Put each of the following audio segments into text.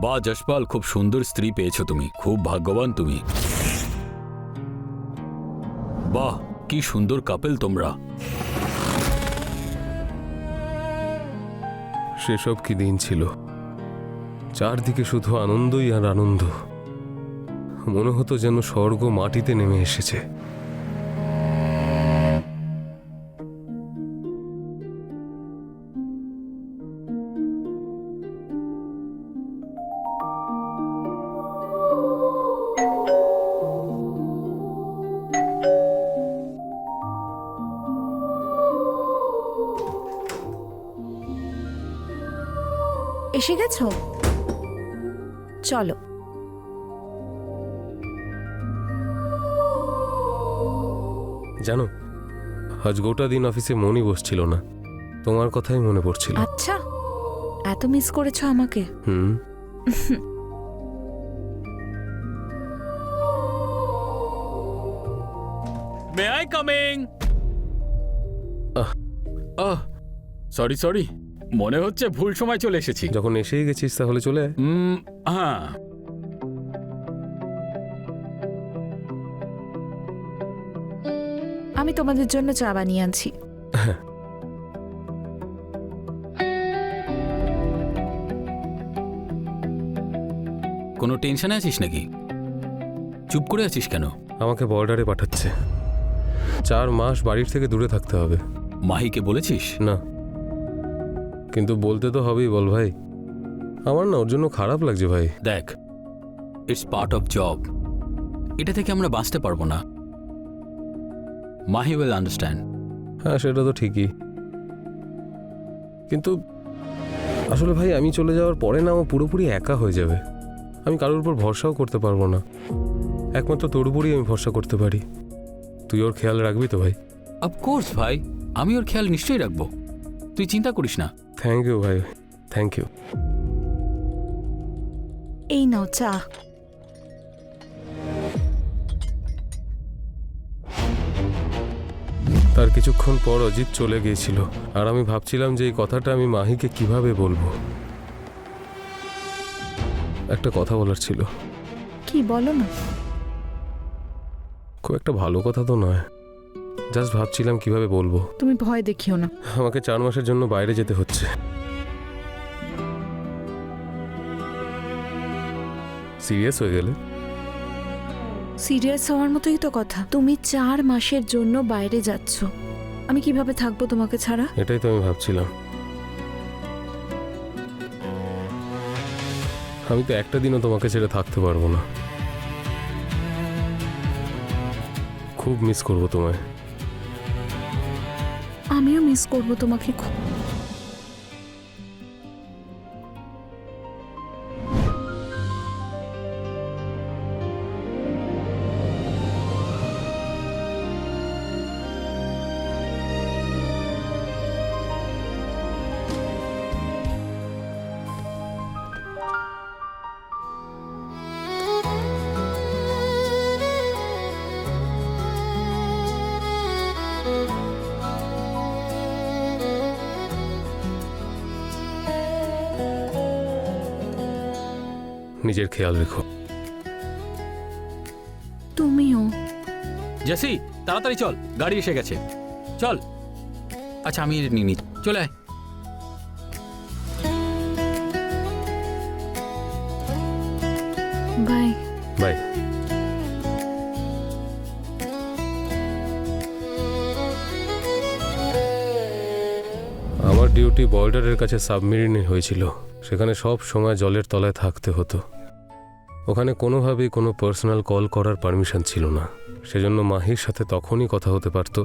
বাহ যশপাল, খুব সুন্দর স্ত্রী পেয়েছো তুমি, খুব ভাগ্যবান তুমি। বাহ কি সুন্দর কাপল তোমরা। সেসব কি দিন ছিল, চারদিকে শুধু আনন্দই আর আনন্দ। মনে হতো যেন স্বর্গ মাটিতে নেমে এসেছে। এসে গেছো? চলো। জানো, আজ গোটা দিন অফিসে মনই বসছিল না, তোমার কথাই মনে পড়ছিল। আচ্ছা, এত মিস করেছো আমাকে? হুম। May I coming? Sorry sorry, মনে হচ্ছে ভুল সময় চলে এসেছি। যখন এসেই গেছিস তাহলে চলে আয়। হ্যাঁ, আমি তোমাদের জন্য চা বানিয়ে আনছি। কোনো টেনশনে আছিস নাকি? চুপ করে আছিস কেন? আমাকে বর্ডারে পাঠাচ্ছে, 4 মাস বাড়ির থেকে দূরে থাকতে হবে। মাহিকে বলেছিস? না, কিন্তু বলতে তো হবেই। বল ভাই, আমার না ওর জন্য খারাপ লাগছে ভাই। দেখ, ইটস পার্ট অফ জব, এটা থেকে আমরা বাঁচতে পারবো না। Mahi will understand. হ্যাঁ, সেটা তো ঠিকই, কিন্তু আসলে ভাই আমি চলে যাওয়ার পরে না ও পুরোপুরি একা হয়ে যাবে। আমি কারোর উপর ভরসাও করতে পারবো না, একমাত্র তোর উপরই আমি ভরসা করতে পারি। তুই ওর খেয়াল রাখবি তো ভাই? অফকোর্স ভাই, আমি ওর খেয়াল নিশ্চয়ই রাখবো, তুই চিন্তা করিস না। থ্যাংক ইউ ভাই, থ্যাংক ইউ। এই নাও চা। তার কিছুক্ষণ পর অজিত চলে গিয়েছিল, আর আমি ভাবছিলাম যে এই কথাটা আমি মাহিকে কিভাবে বলবো। একটা কথা বলার ছিল। কি বলো না? খুব একটা ভালো কথা তো নয়, জাস্ট ভাবছিলাম কিভাবে বলবো। তুমি ভয় দেখিও না। আমাকে 4 মাসের জন্য বাইরে যেতে হচ্ছে। সিরিয়াস হয়ে গেলে? সিরিয়াস হওয়ার মতোই তো কথা। তুমি 4 মাসের জন্য বাইরে যাচ্ছ, আমি কিভাবে থাকবো তোমাকে ছাড়া? এটাই তো আমি ভাবছিলাম। আমি তো একটা দিনও তোমাকে ছেড়ে থাকতে পারবো না। খুব মিস করবো তোমায়। আমিও মিস করবো তোমাকে খুব। নিজের খেয়াল রেখো। তুমিও। জেসি, তাড়াতাড়ি চল, গাড়ি এসে গেছে, চল। আচ্ছা আমি নিয়ে নি, চলে আয়। বাই। বাই। আমার ডিউটি বর্ডারের কাছে সাবমেরিনে হয়েছিল। সেখানে সব সময় জলের তলায় থাকতে হতো। ওখানে কোনোভাবেই কোনো পার্সোনাল কল করার পারমিশন ছিল না। সেজন্য মাহির সাথে তখনই কথা হতে পারতো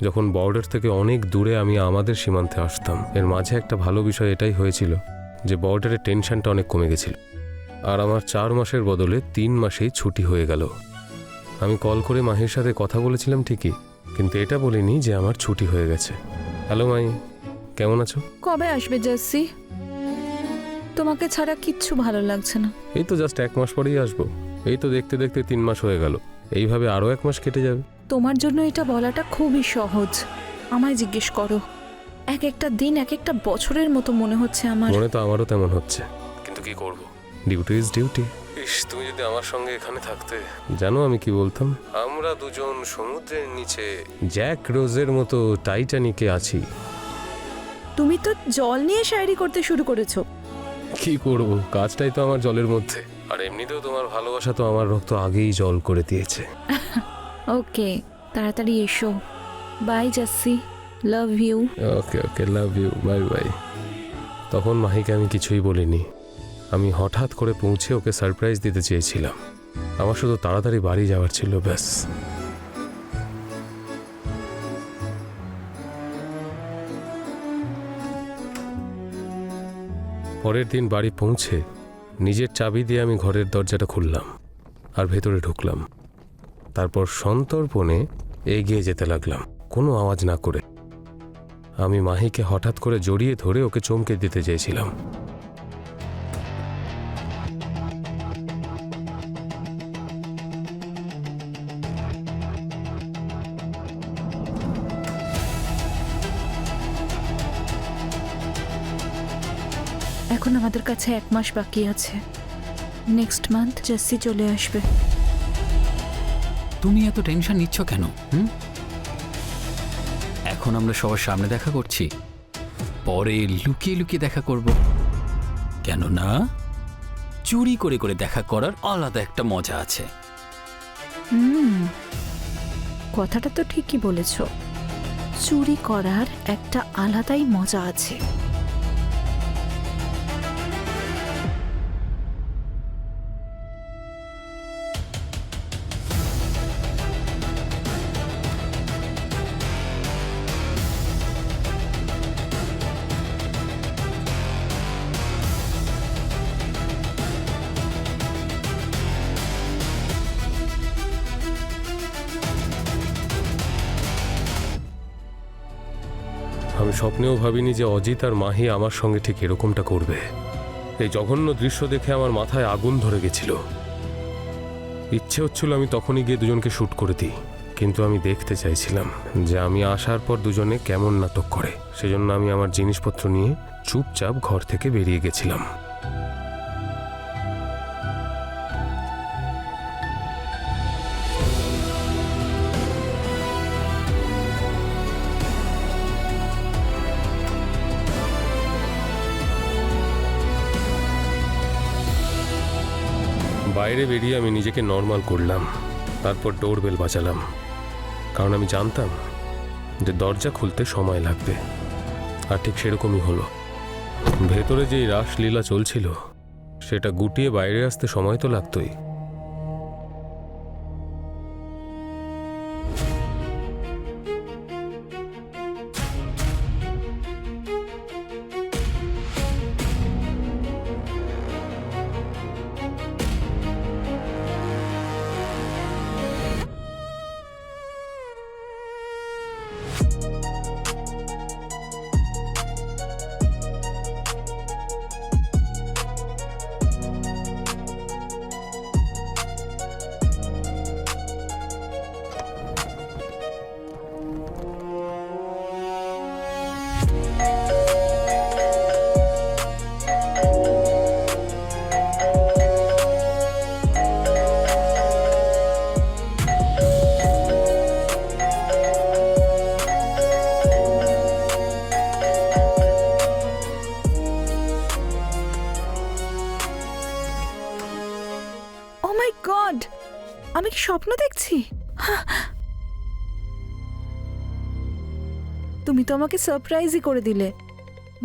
যখন বর্ডার থেকে অনেক দূরে আমি আমাদের সীমান্তে আসতাম। এর মাঝে একটা ভালো বিষয় এটাই হয়েছিল যে বর্ডারের টেনশনটা অনেক কমে গেছিল, আর আমার 4 মাসের বদলে 3 মাসেই ছুটি হয়ে গেল। আমি কল করে মাহির সাথে কথা বলেছিলাম ঠিকই, কিন্তু এটা বলিনি যে আমার ছুটি হয়ে গেছে। হ্যালো মাহি, কেমন আছো? কবে আসবে জেসি? তোমাকে ছাড়া কিচ্ছু ভালো লাগছে না। এই তো জাস্ট 1 মাস পরেই আসবো। এই তো দেখতে দেখতে 3 মাস হয়ে গেল, এইভাবে আরও 1 মাস কেটে যাবে। তোমার জন্য এটা বলাটা খুবই সহজ। আমায় জিজ্ঞেস করো, এক একটা দিন এক একটা বছরের মতো মনে হচ্ছে আমার। মনে তো আমারও তেমন হচ্ছে, কিন্তু কি করব, ডিউটি ইজ ডিউটি। ইস, তুমি যদি আমার সঙ্গে এখানে থাকতে, জানো আমি কি বলতাম? আমরা দুজন সমুদ্রের নিচে জ্যাক রোজের মতো টাইটানিকে আছি। তুমি তো জল নিয়ে শায়রি করতে শুরু করেছো। কি করব, কাজটাই তো আমার জলের মধ্যে। আর এমনিতেও তোমার ভালোবাসা তো আমার রক্ত আগেই জল করে দিয়েছে। ওকে, তাড়াতাড়ি এসো। Bye Jassi, love you. Okay okay, love you, bye bye. তখন মাহিকে আমি কিছুই বলিনি। আমি হঠাৎ করে পৌঁছে ওকে সারপ্রাইজ দিতে চেয়েছিলাম। আমার শুধু তাড়াতাড়ি বাড়ি যাওয়ার ছিল, ব্যাস। পরের দিন বাড়ি পৌঁছে নিজের চাবি দিয়ে আমি ঘরের দরজাটা খুললাম আর ভেতরে ঢুকলাম। তারপর সন্তর্পণে এগিয়ে যেতে লাগলাম, কোনো আওয়াজ না করে। আমি মাহিকে হঠাৎ করে জড়িয়ে ধরে ওকে চমকে দিতে চেয়েছিলাম। এখন আমাদের কাছে 1 মাস বাকি আছে। নেক্সট মান্থ জাসি চলে আসবে। তুমি এত টেনশন নিচ্ছ কেন? এখন আমরা সবার সামনে দেখা করছি, পরে লুকিয়ে লুকিয়ে দেখা করব। কেন না? চুরি করে করে দেখা করার আলাদা একটা মজা আছে। কথাটা তো ঠিকই বলেছ, চুরি করার একটা আলাদাই মজা আছে। আমি স্বপ্নেও ভাবিনি যে অজিত আর মাহি আমার সঙ্গে ঠিক এরকমটা করবে। এই জঘন্য দৃশ্য দেখে আমার মাথায় আগুন ধরে গেছিল। ইচ্ছে হচ্ছিল আমি তখনই গিয়ে দুজনকে শ্যুট করে দিই, কিন্তু আমি দেখতে চাইছিলাম যে আমি আসার পর দুজনে কেমন নাটক করে। সেজন্য আমি আমার জিনিসপত্র নিয়ে চুপচাপ ঘর থেকে বেরিয়ে গেছিলাম। বাইরে বেরিয়ে আমি নিজেকে নর্মাল করলাম, তারপর ডোরবেল বাজালাম, কারণ আমি জানতাম যে দরজা খুলতে সময় লাগবে। আর ঠিক সেরকমই হলো। ভেতরে যেই রাসলীলা চলছিল সেটা গুটিয়ে বাইরে আসতে সময় তো লাগতোই। ও মাই গড, আমি কি স্বপ্ন দেখছি? তুমি তো আমাকে সারপ্রাইজই করে দিলে।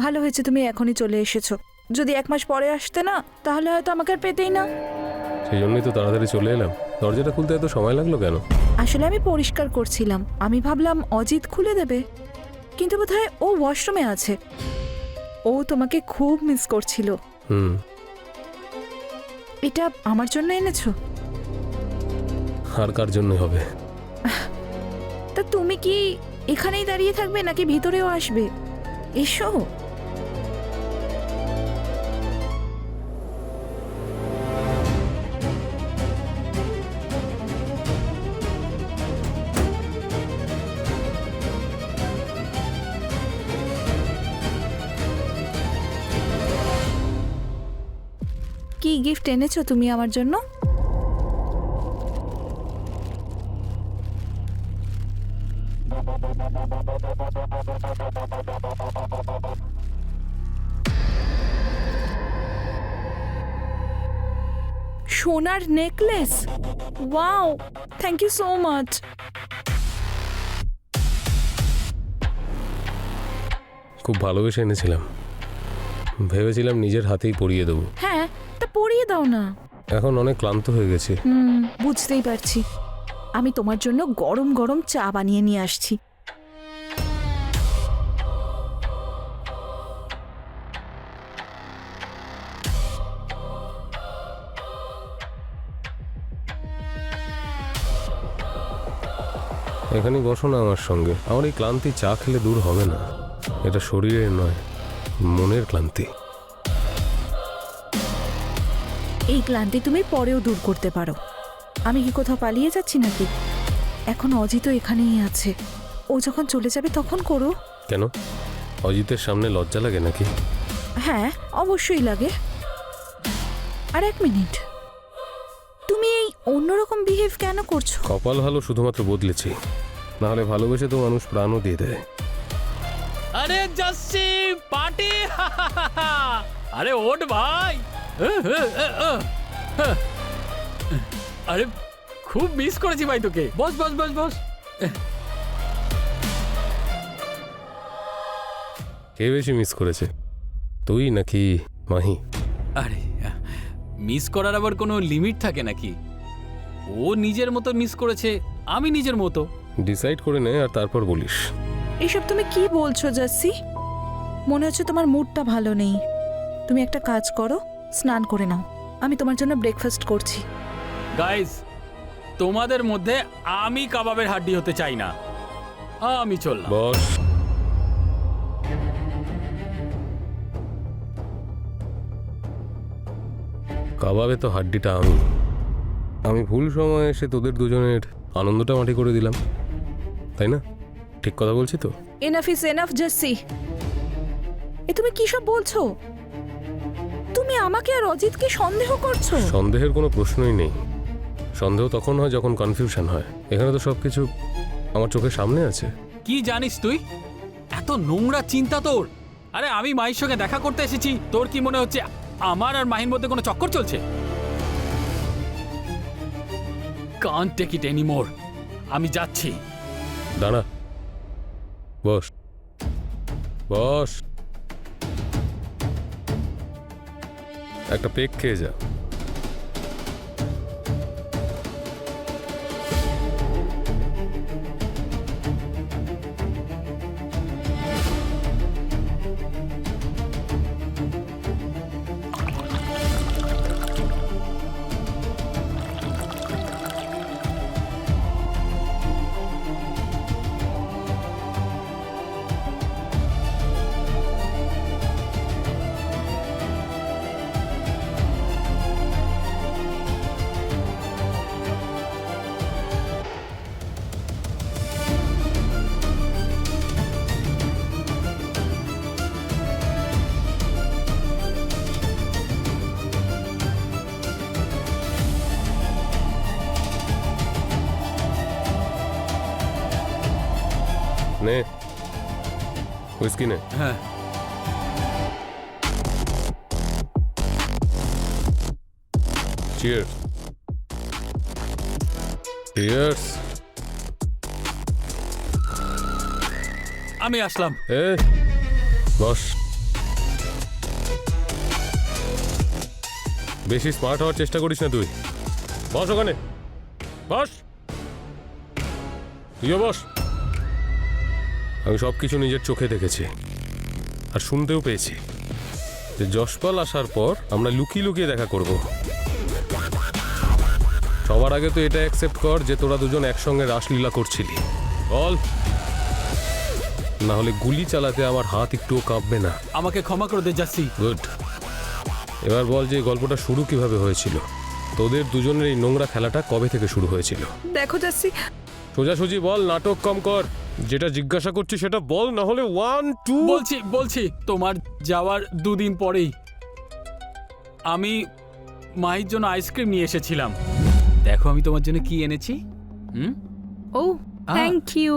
ভালো হয়েছে তুমি এখনই চলে এসেছো। যদি 1 মাস পরে আসতে না, তাহলে হয়তো আমাকে আর পেতেই না। সেই জন্যই তো তাড়াতাড়ি চলে এলাম। দরজাটা খুলতে এত সময় লাগলো কেন? আসলে আমি পরিষ্কার করছিলাম, আমি ভাবলাম অজিত খুলে দেবে, কিন্তু বোধহয় ও ওয়াশরুমে আছে। ও তোমাকে খুব মিস করছিল। এটা আমার জন্য এনেছো? আর কার জন্য হবে? তা তুমি কি এখানেই দাঁড়িয়ে থাকবে নাকি ভিতরেও আসবে? এসো। কি গিফট এনেছো তুমি আমার জন্য? সোনার necklace, wow, thank you so much. খুব ভালোবেসে এনেছিলাম, ভেবেছিলাম নিজের হাতেই পরিয়ে দেবো। হ্যাঁ, তা পরিয়ে দাও না। এখন অনেক ক্লান্ত হয়ে গেছি। বুঝতেই পারছি। আমি তোমার জন্য গরম গরম চা বানিয়ে নিয়ে আসছি। এখানেই বসো না আমার সঙ্গে। আমার এই ক্লান্তি চা খেলে দূর হবে না। এটা শরীরের নয়, মনের ক্লান্তি। এই ক্লান্তি তুমি পরেও দূর করতে পারো। আমি কি কোথাও পালিয়ে যাচ্ছি নাকি? এখন অজিতও এখানেই আছে। ও যখন চলে যাবে তখন করো। কেন, অজিতের সামনে লজ্জা লাগে নাকি? হ্যাঁ, অবশ্যই লাগে। আর এক মিনিট, তুমি এই অন্যরকম বিহেভ কেন করছো? কপাল ভালো শুধুমাত্র বদলেছি, নাহলে ভালোবেসে তো মানুষ প্রাণও দিয়ে দেয়। আরে জসি পার্টি! আরে ওঠ ভাই! আরে খুব মিস করেছি ভাই তোকে। বস বস বস বস। কে বেশি মিস করেছে, তুই নাকি মাহি? আরে মিস করার আবার কোনো লিমিট থাকে নাকি? ও নিজের মতো মিস করেছে, আমি নিজের মতো। ডিসাইড করে নে আর তারপর বলিস। এসব তুমি কি বলছো জাসি? মনে হচ্ছে তোমার মুডটা ভালো নেই। তুমি একটা কাজ করো, স্নান করে নাও। আমি তোমার জন্য ব্রেকফাস্ট করছি। গাইস, তোমাদের মধ্যে আমি কাবাবের হাড্ডি হতে চাই না। আমি চললাম। বস, কাবাবে তো হাড্ডিটা আমি ভুল সময় এসে তোদের দুজনের আনন্দটা মাটি করে দিলাম, তাই না? ঠিক কথা বলছি তো? Enough is enough Jassi. এ তুমি কি সব বলছো? তুমি আমাকে আর অজিতকে সন্দেহ করছো? সন্দেহের কোনো প্রশ্নই নেই। সন্দেহ তখন হয় যখন কনফিউশন হয়। এখানে তো সবকিছু আমার চোখের সামনে আছে। কি জানিস তুই? এত নোংরা চিন্তা তোর। আরে আমি মাহির সঙ্গে দেখা করতে এসেছি, তোর কি মনে হচ্ছে আমার আর মাহির মধ্যে কোনো চক্কর চলছে? Can't take it anymore. আমি যাচ্ছি। দাঁড়া, বস বস, একটা পেক খেয়ে যা। নে হুইস্কি নে। হ্যাঁ, চিয়ার্স। চিয়ার্স। আমি আসলাম। বস, বেশি স্মার্ট হওয়ার চেষ্টা করিস না তুই। বস ওখানে, বস, তুইও বস। আমি সব কিছু নিজের চোখে দেখেছি আর শুনতেও পেয়েছি যে যশপাল আসার পর আমরা লুকিয়ে লুকিয়ে দেখা করব। সবার আগে তো এটা অ্যাকসেপ্ট কর যে তোরা দুজন একসঙ্গে রাসলীলা করছিলি। বল, না হলে গুলি চালাতে আমার হাত একটুও কাঁপবে না। আমাকে ক্ষমা করে দে জাসি। গুড। এবার বল যে গল্পটা শুরু কিভাবে হয়েছিল। তোদের দুজনের এই নোংরা খেলাটা কবে থেকে শুরু হয়েছিল? দেখো জাসি, সোজাসুজি বল, নাটক কম কর। যেটা জিজ্ঞাসা করছি সেটা বল, না হলে 1 2। বলছি তোমার যাওয়ার 2 দিন পরেই আমি মায়ের জন্য আইসক্রিম নিয়ে এসেছিলাম। দেখো আমি তোমার জন্য কি এনেছি। ও থ্যাংক ইউ।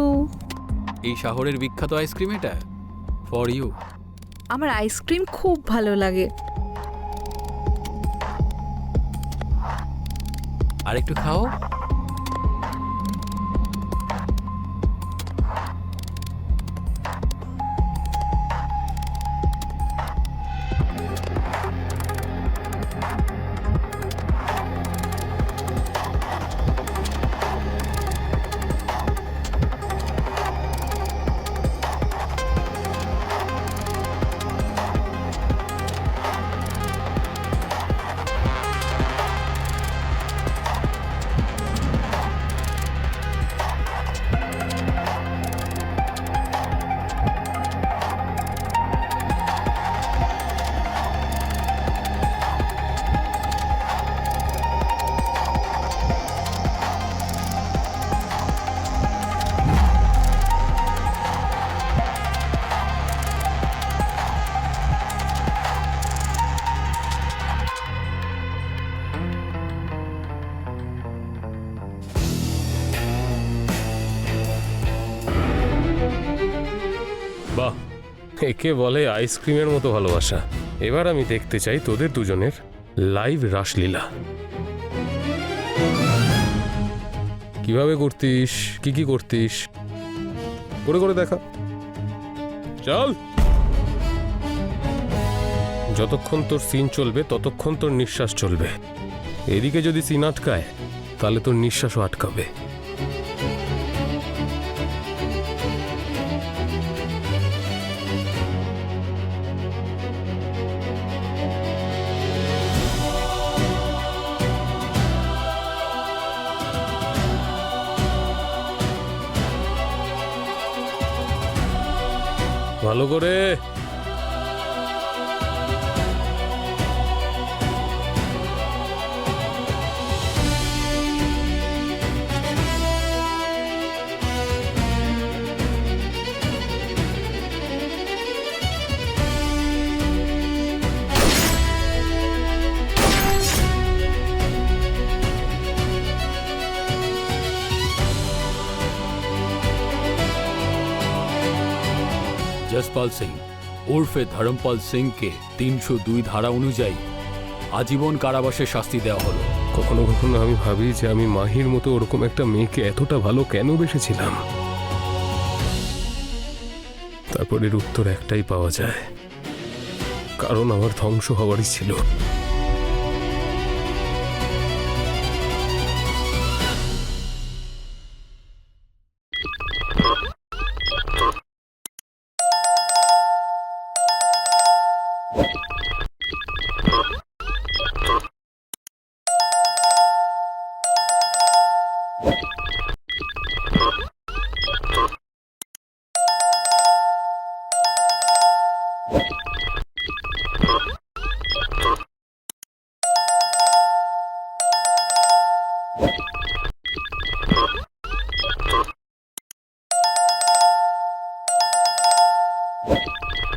এই শহরের বিখ্যাত আইসক্রিম এটা, ফর ইউ। আমার আইসক্রিম খুব ভালো লাগে। আর একটু খাও। বাহ, একে বলে আইসক্রিমের মতো ভালোবাসা। এবার আমি দেখতে চাই তোদের দুজনের লাইভ রাসলীলা। কিভাবে করতিস, কি কি করতিস, করে করে দেখা। চল। যতক্ষণ তোর সিন চলবে ততক্ষণ তোর নিঃশ্বাস চলবে। এদিকে যদি সিন আটকায় তাহলে তোর নিঃশ্বাসও আটকাবে। ভালো করে। যশপাল সিং ওরফে ধরমপাল সিংকে 302 ধারা অনুযায়ী আজীবন কারাবাসের শাস্তি দেওয়া হলো। কখনো কখনো আমি ভাবি যে আমি মাহির মতো ওরকম একটা মেয়েকে এতটা ভালো কেন বেসেছিলাম। তারপরের উত্তর একটাই পাওয়া যায়, কারণ আমার ধ্বংস হওয়ারই ছিল।